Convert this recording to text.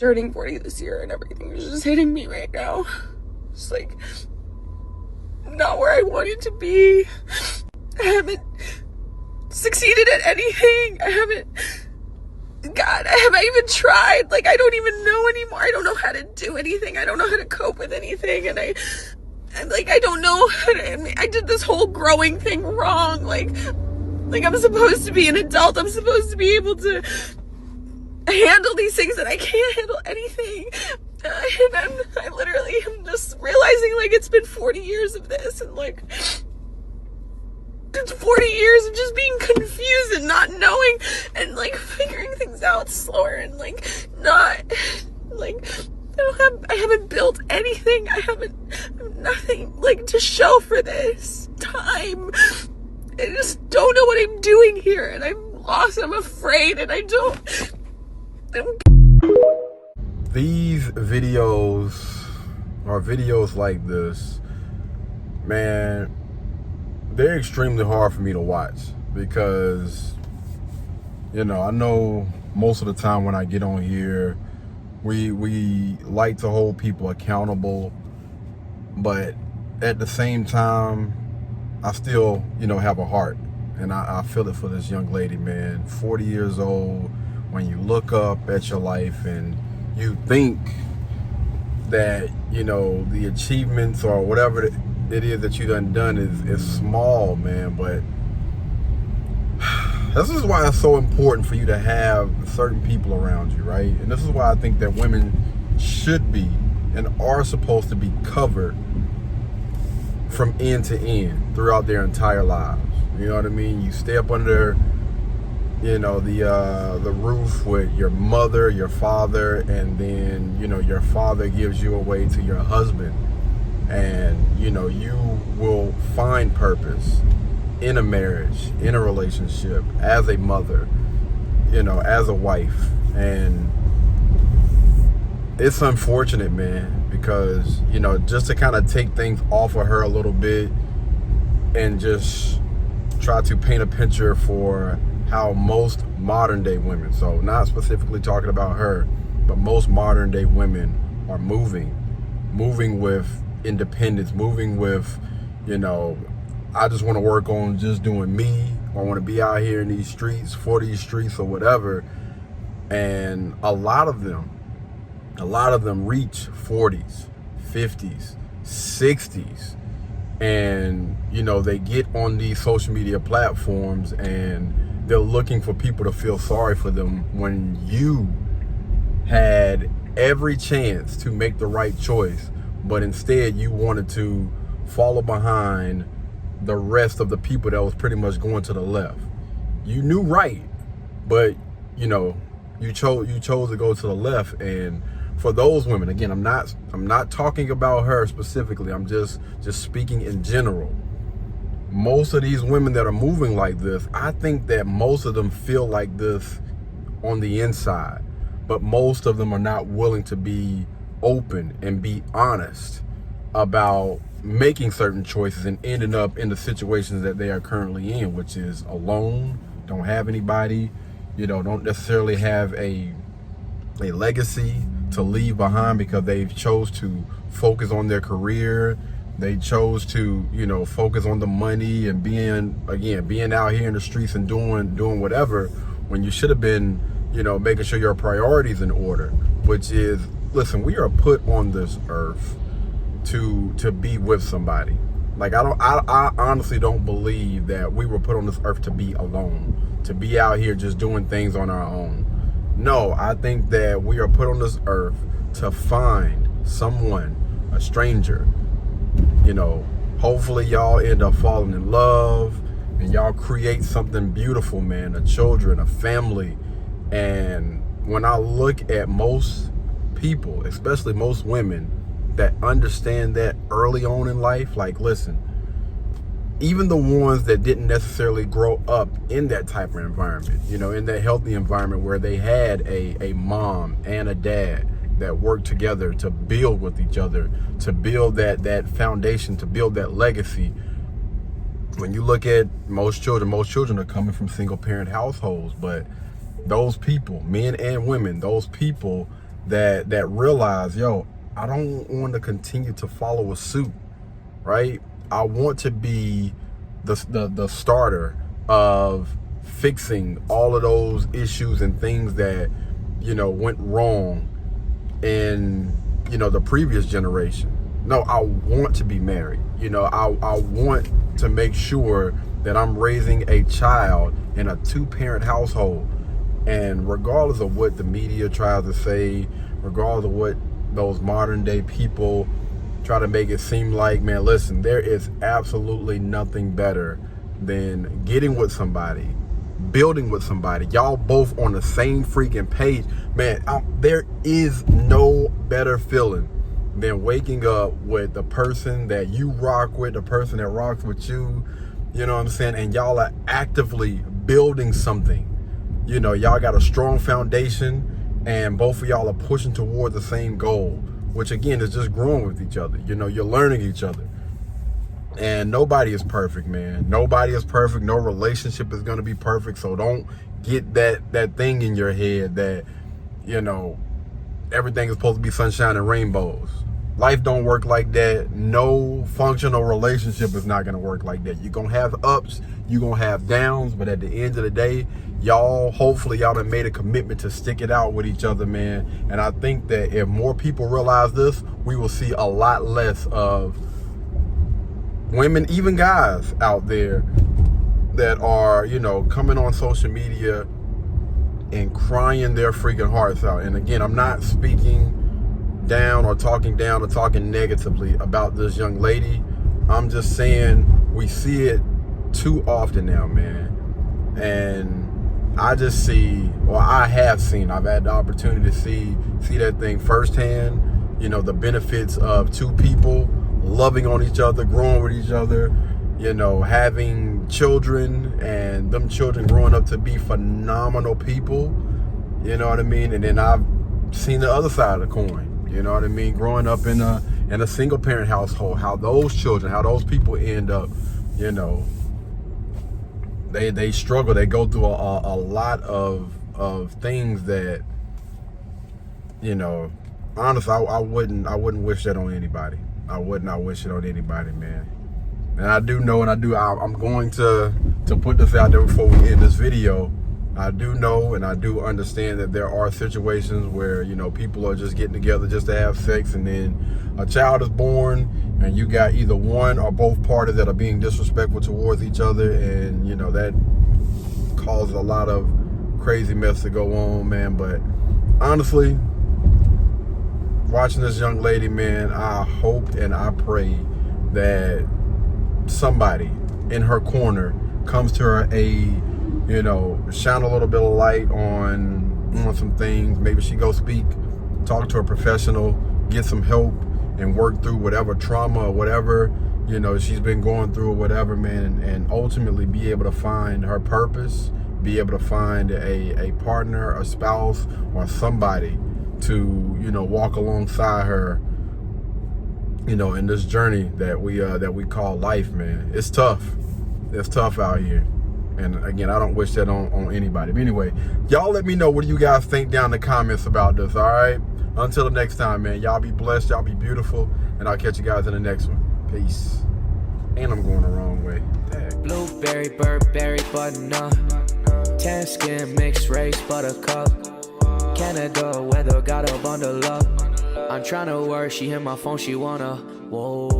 turning 40 this year and everything is just hitting me right now. It's like not where I wanted to be. I haven't succeeded at anything. God, have I even tried? Like, I don't even know anymore. I don't know how to do anything. I don't know how to cope with anything. And I don't know how to, I did this whole growing thing wrong. Like I'm supposed to be an adult. I'm supposed to be able to handle these things, and I can't handle anything. And I literally am just realizing, like, it's been 40 years of this, and like, it's 40 years of just being confused and not knowing and like figuring things out slower and like not like I haven't built anything. I have nothing like to show for this time. I just don't know what I'm doing here, and I'm lost. I'm afraid, and I don't. These videos or videos like this, man, they're extremely hard for me to watch because, you know, I know most of the time when I get on here, we like to hold people accountable, but at the same time, I still, you know, have a heart, and I feel it for this young lady, man. 40 years old, when you look up at your life and you think that, you know, the achievements or whatever it is that you done is small, man, but this is why it's so important for you to have certain people around you, right? And this is why I think that women should be and are supposed to be covered from end to end throughout their entire lives. You know what I mean? You stay up under, you know, the roof with your mother, your father, and then, you know, your father gives you away to your husband. And, you know, you will find purpose in a marriage, in a relationship, as a mother, you know, as a wife. And it's unfortunate, man, because, you know, just to kind of take things off of her a little bit and just try to paint a picture for how most modern day women, so not specifically talking about her, but most modern day women are moving with independence, moving with, you know, I just want to work on just doing me. I want to be out here in these streets, for these streets or whatever. And a lot of them reach 40s, 50s, 60s. And, you know, they get on these social media platforms and they're looking for people to feel sorry for them when you had every chance to make the right choice, but instead you wanted to follow behind the rest of the people that was pretty much going to the left. You knew right, but, you know, you chose to go to the left. And for those women, again, I'm not talking about her specifically. I'm just speaking in general. Most of these women that are moving like this, I think that most of them feel like this on the inside, but most of them are not willing to be open and be honest about making certain choices and ending up in the situations that they are currently in, which is alone, don't have anybody, you know, don't necessarily have a legacy to leave behind because they've chose to focus on their career. They chose to, you know, focus on the money and being out here in the streets and doing whatever, when you should have been, you know, making sure your priorities in order, which is, listen, we are put on this earth to be with somebody. Like, I honestly don't believe that we were put on this earth to be alone, to be out here just doing things on our own. No, I think that we are put on this earth to find someone, a stranger. You know, hopefully y'all end up falling in love and y'all create something beautiful, man, a children, a family. And when I look at most people, especially most women that understand that early on in life, like, listen, even the ones that didn't necessarily grow up in that type of environment, you know, in that healthy environment where they had a mom and a dad that worked together to build with each other, to build that foundation, to build that legacy. When you look at most children are coming from single parent households, but those people, men and women, those people that realize, yo, I don't want to continue to follow a suit, right? I want to be the starter of fixing all of those issues and things that, you know, went wrong in, you know, the previous generation. No, I want to be married. You know, I want to make sure that I'm raising a child in a 2-parent household. And regardless of what the media tries to say, regardless of what those modern day people try to make it seem like, man, listen, there is absolutely nothing better than getting with somebody, building with somebody, y'all both on the same freaking page. Man, there is no better feeling than waking up with the person that you rock with, the person that rocks with you, you know what I'm saying, and y'all are actively building something. You know, y'all got a strong foundation and both of y'all are pushing toward the same goal, which again is just growing with each other. You know, you're learning each other. And nobody is perfect, man. Nobody is perfect. No relationship is going to be perfect. So don't get that thing in your head that, you know, everything is supposed to be sunshine and rainbows. Life don't work like that. No functional relationship is not going to work like that. You're going to have ups, you're going to have downs, but at the end of the day, hopefully y'all done made a commitment to stick it out with each other, man. And I think that if more people realize this, we will see a lot less of women, even guys out there that are, you know, coming on social media and crying their freaking hearts out. And again, I'm not speaking down or talking negatively about this young lady. I'm just saying we see it too often now, man. And I just see, or I have seen, I've had the opportunity to see that thing firsthand, you know, the benefits of two people loving on each other, growing with each other, you know, having children, and them children growing up to be phenomenal people, you know what I mean? And then I've seen the other side of the coin, you know what I mean? Growing up in a single parent household, how those children, how those people end up, you know, they struggle, they go through a lot of things that, you know, honestly, I wouldn't wish that on anybody. I would not wish it on anybody, man. And I do know, and I'm going to put this out there before we end this video. I do know and I do understand that there are situations where, you know, people are just getting together just to have sex, and then a child is born and you got either one or both parties that are being disrespectful towards each other, and, you know, that causes a lot of crazy mess to go on, man. But honestly, watching this young lady, man, I hope and I pray that somebody in her corner comes to her aid, you know, shine a little bit of light on some things. Maybe she go speak, talk to a professional, get some help, and work through whatever trauma or whatever, you know, she's been going through or whatever, man, and ultimately be able to find her purpose, be able to find a partner, a spouse, or somebody to, you know, walk alongside her, you know, in this journey that we call life, man. It's tough. It's tough out here. And again, I don't wish that on anybody. But anyway, y'all let me know what do you guys think down in the comments about this, all right? Until the next time, man, y'all be blessed, y'all be beautiful, and I'll catch you guys in the next one. Peace. And I'm going the wrong way. Dang. Blueberry, Burberry, button-up, tan skin, mixed race, buttercup, Canada weather, got a bundle up. I'm tryna work, she hit my phone, she wanna, whoa.